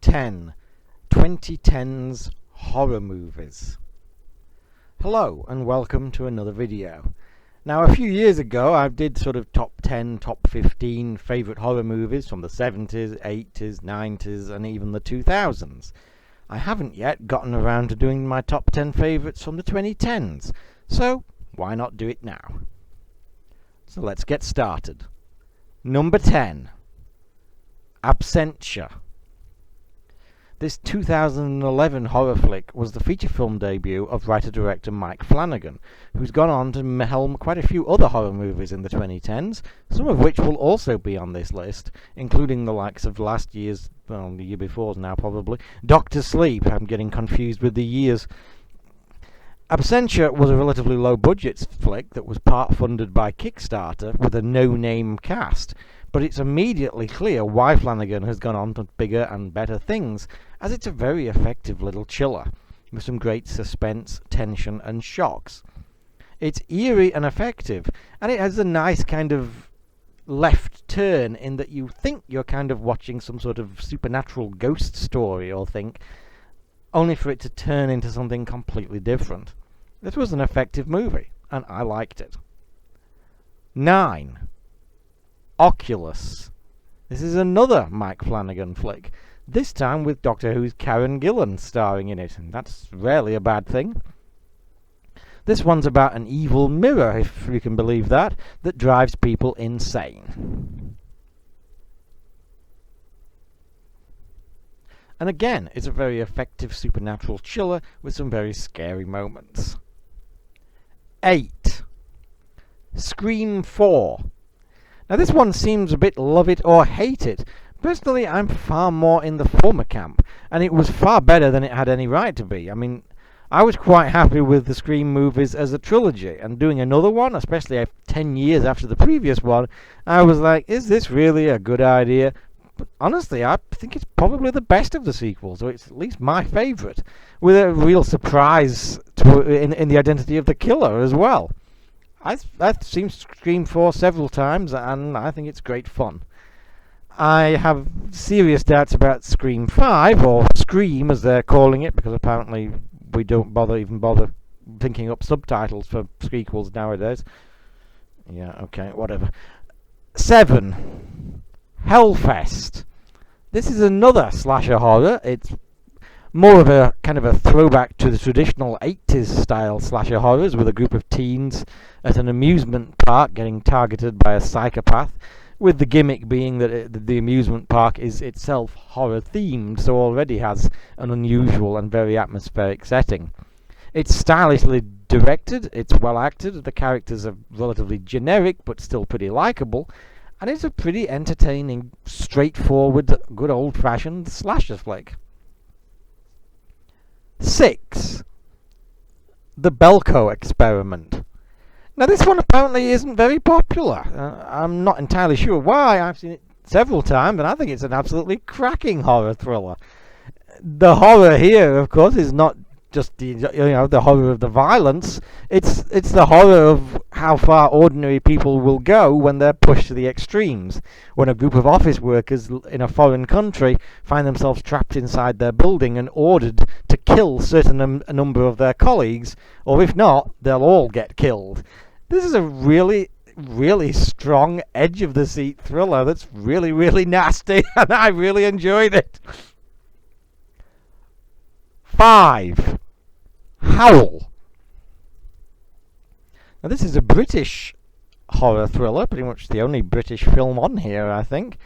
10 2010s horror movies. Hello and welcome to another video. Now, a few years ago I did sort of top 10, top 15 favourite horror movies from the 70s, 80s, 90s and even the 2000s. I haven't yet gotten around to doing my top 10 favourites from the 2010s, so why not do it now? So let's get started. Number 10. Absentia. This 2011 horror flick was the feature film debut of writer-director Mike Flanagan, who's gone on to helm quite a few other horror movies in the 2010s, some of which will also be on this list, including the likes of last year's, well, the year before's now probably, Doctor Sleep. I'm getting confused with the years. Absentia was a relatively low-budget flick that was part funded by Kickstarter with a no-name cast, but it's immediately clear why Flanagan has gone on to bigger and better things, as it's a very effective little chiller, with some great suspense, tension and shocks. It's eerie and effective, and it has a nice kind of left turn in that you think you're kind of watching some sort of supernatural ghost story or think, only for it to turn into something completely different. This was an effective movie, and I liked it. 9. Oculus. This is another Mike Flanagan flick, this time with Doctor Who's Karen Gillan starring in it, and that's rarely a bad thing. This one's about an evil mirror, if you can believe that drives people insane. And again, it's a very effective supernatural chiller with some very scary moments. 8. Scream 4. Now this one seems a bit love it or hate it. Personally, I'm far more in the former camp, and it was far better than it had any right to be. I mean, I was quite happy with the Scream movies as a trilogy, and doing another one, especially 10 years after the previous one, I was like, is this really a good idea? But honestly, I think it's probably the best of the sequels, or it's at least my favourite, with a real surprise in the identity of the killer as well. I've seen Scream 4 several times, and I think it's great fun. I have serious doubts about Scream 5, or Scream as they're calling it, because apparently we don't even bother thinking up subtitles for sequels nowadays. Yeah, okay, whatever. 7. Hellfest. This is another slasher horror. It's more of a kind of a throwback to the traditional 80s style slasher horrors, with a group of teens at an amusement park getting targeted by a psychopath, with the gimmick being that the amusement park is itself horror themed, so already has an unusual and very atmospheric setting. It's stylishly directed, it's well acted, the characters are relatively generic but still pretty likeable, and it's a pretty entertaining, straightforward, good old-fashioned slasher flick. 6. The Bellco Experiment. Now this one apparently isn't very popular. I'm not entirely sure why. I've seen it several times and I think it's an absolutely cracking horror thriller. The horror here, of course, is not just the horror of the violence. It's the horror of how far ordinary people will go when they're pushed to the extremes. When a group of office workers in a foreign country find themselves trapped inside their building and ordered to kill a number of their colleagues, or if not, they'll all get killed. This is a really, really strong edge of the seat thriller that's really, really nasty, and I really enjoyed it. 5. Howl. Now this is a British horror thriller, pretty much the only British film on here, I think.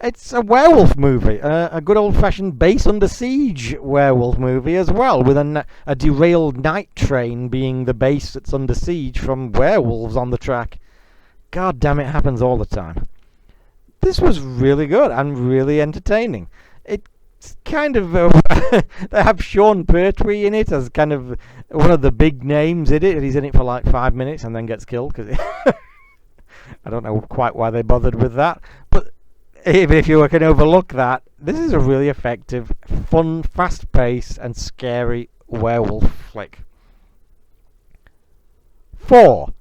It's a werewolf movie, a good old-fashioned base under siege werewolf movie as well, with a derailed night train being the base that's under siege from werewolves on the track. God damn, it happens all the time. This was really good and really entertaining. It's kind of they have Sean Pertwee in it as kind of one of the big names in it. He's in it for like 5 minutes and then gets killed, because I don't know quite why they bothered with that, but even if you can overlook that, this is a really effective, fun, fast-paced and scary werewolf flick. 4.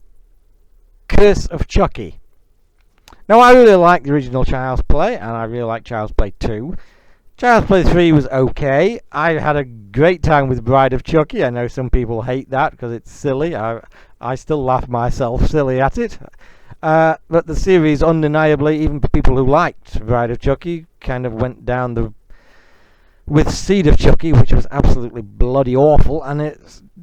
Curse of Chucky. Now, I really like the original Child's Play, and I really like Child's Play 2. Child's Play 3 was okay. I had a great time with Bride of Chucky. I know some people hate that because it's silly. I still laugh myself silly at it. But the series, undeniably, even for people who liked Bride of Chucky, kind of went down the with Seed of Chucky, which was absolutely bloody awful, and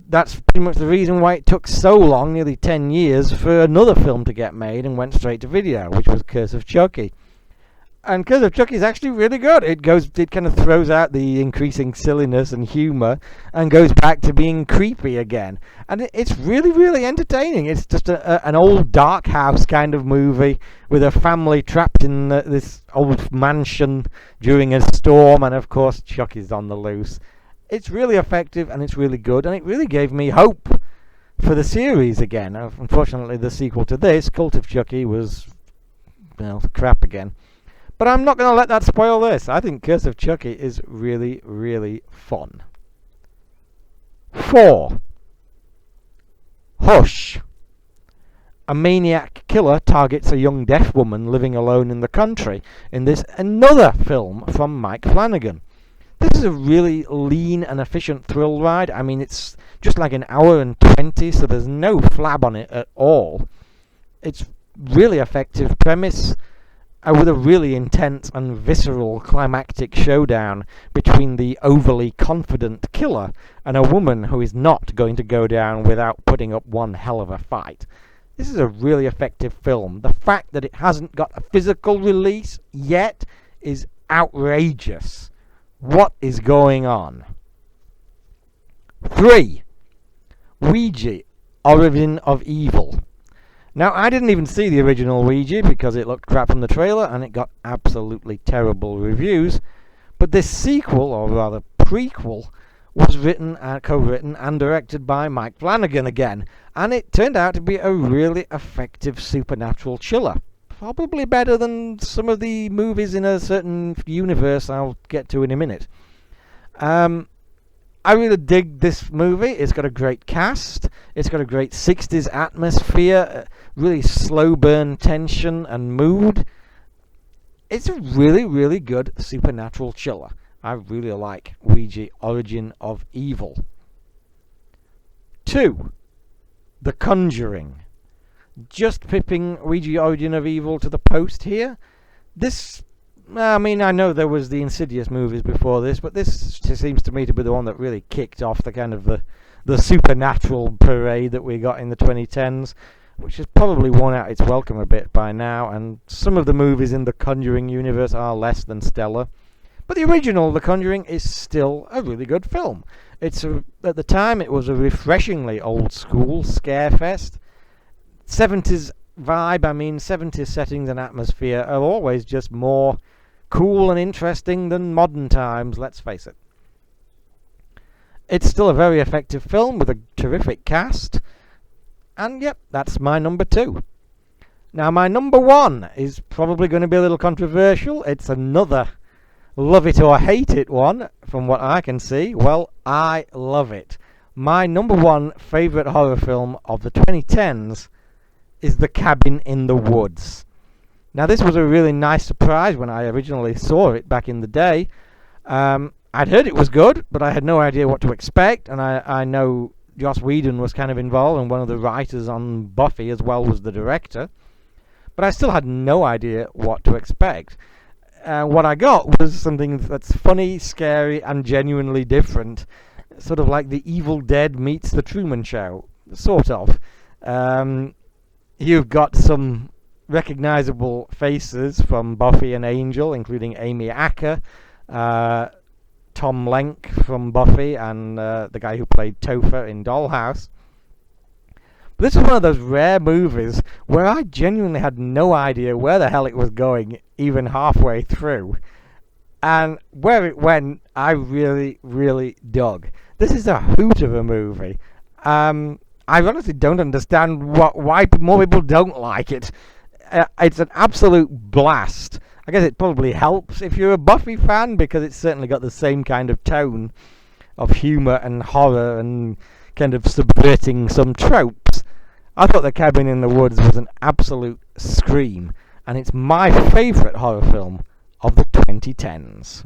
that's pretty much the reason why it took so long, nearly 10 years, for another film to get made and went straight to video, which was Curse of Chucky. And Curse of Chucky is actually really good. It kind of throws out the increasing silliness and humour and goes back to being creepy again. And it's really, really entertaining. It's just an old dark house kind of movie with a family trapped in this old mansion during a storm, and of course Chucky's on the loose. It's really effective and it's really good, and it really gave me hope for the series again. Unfortunately, the sequel to this, Cult of Chucky, was, well, crap again. But I'm not going to let that spoil this. I think Curse of Chucky is really, really fun. 4. Hush. A maniac killer targets a young deaf woman living alone in the country in this another film from Mike Flanagan. This is a really lean and efficient thrill ride. I mean, it's just like an hour and 20, so there's no flab on it at all. It's really effective premise, with a really intense and visceral climactic showdown between the overly confident killer and a woman who is not going to go down without putting up one hell of a fight. This is a really effective film. The fact that it hasn't got a physical release yet is outrageous. What is going on? 3. Ouija, Origin of Evil. Now, I didn't even see the original Ouija because it looked crap from the trailer and it got absolutely terrible reviews. But this sequel, or rather prequel, was co-written and directed by Mike Flanagan again. And it turned out to be a really effective supernatural chiller. Probably better than some of the movies in a certain universe I'll get to in a minute. I really dig this movie. It's got a great cast. It's got a great 60s atmosphere, really slow burn tension and mood. It's a really, really good supernatural chiller. I really like Ouija Origin of Evil. 2. The Conjuring. Just pipping Ouija Origin of Evil to the post here. I know there was the Insidious movies before this, but this seems to me to be the one that really kicked off the kind of the supernatural parade that we got in the 2010s, which has probably worn out its welcome a bit by now, and some of the movies in the Conjuring universe are less than stellar. But the original, The Conjuring, is still a really good film. At the time, it was a refreshingly old-school scarefest. 70s vibe, 70s settings and atmosphere are always just more cool and interesting than modern times, let's face it. It's still a very effective film with a terrific cast. And yep, that's my number 2. Now my number 1 is probably going to be a little controversial. It's another love it or hate it one, from what I can see. Well, I love it. My number 1 favourite horror film of the 2010s is The Cabin in the Woods. Now, this was a really nice surprise when I originally saw it back in the day. I'd heard it was good, but I had no idea what to expect, and I know Joss Whedon was kind of involved, and one of the writers on Buffy as well was the director. But I still had no idea what to expect. What I got was something that's funny, scary, and genuinely different. Sort of like The Evil Dead meets The Truman Show. Sort of. You've got some recognizable faces from Buffy and Angel, including Amy Acker, Tom Lenk from Buffy, and the guy who played Topher in Dollhouse. But this is one of those rare movies where I genuinely had no idea where the hell it was going, even halfway through. And where it went, I really, really dug. This is a hoot of a movie. I honestly don't understand why more people don't like it. It's an absolute blast. I guess it probably helps if you're a Buffy fan, because it's certainly got the same kind of tone of humour and horror and kind of subverting some tropes. I thought The Cabin in the Woods was an absolute scream, and it's my favourite horror film of the 2010s.